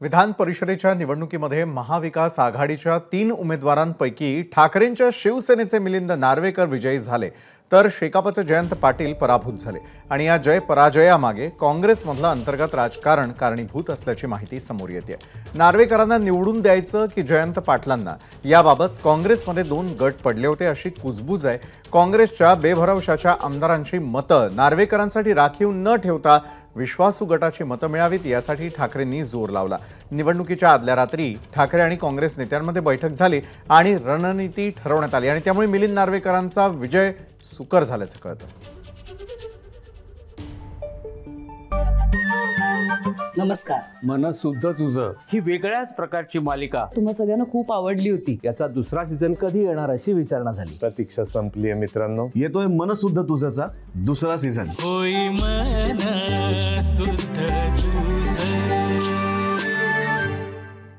विधान परिषदेच्या निवडणुकीमध्ये महाविकास आघाडीच्या 3 उमेदवारांपैकी ठाकरेंच्या शिवसेनेचे मिलिंद नार्वेकर विजयी झाले, तर शेकापचे जयंत पाटील पराभूत झाले आणि या पराजयामागे काँग्रेसमधलं अंतर्गत राजकारण कारणीभूत असल्याची माहिती समोर येते। नार्वेकरांना निवडून द्यायचं की जयंत पाटलांना, याबाबत काँग्रेसमध्ये 2 गट पडले होते अशी कुजबूज आहे। काँग्रेसच्या बेभरवशाच्या आमदारांची मतं नार्वेकरांसाठी राखीव न ठेवता विश्वासू गटाची मतं मिळावीत यासाठी ठाकरेंनी जोर लावला। निवडणुकीच्या आदल्या रात्री ठाकरे आणि काँग्रेस नेत्यांमध्ये बैठक झाली आणि रणनीती ठरवण्यात आली आणि त्यामुळे मिलिंद नार्वेकरांचा विजय सुकर झाल्याचं कळतं। नमस्कार। मन शुद्ध तुझं ही वेगळ्याच प्रकारची मालिका तुम्हा सगळ्यांना खूप आवडली होती। याचा दुसरा सीझन कधी येणार अशी विचारणा झाली। प्रतीक्षा संपली आहे मित्रांनो। येतोय मन शुद्ध तुझचा दुसरा सीझन। होई मन शुद्ध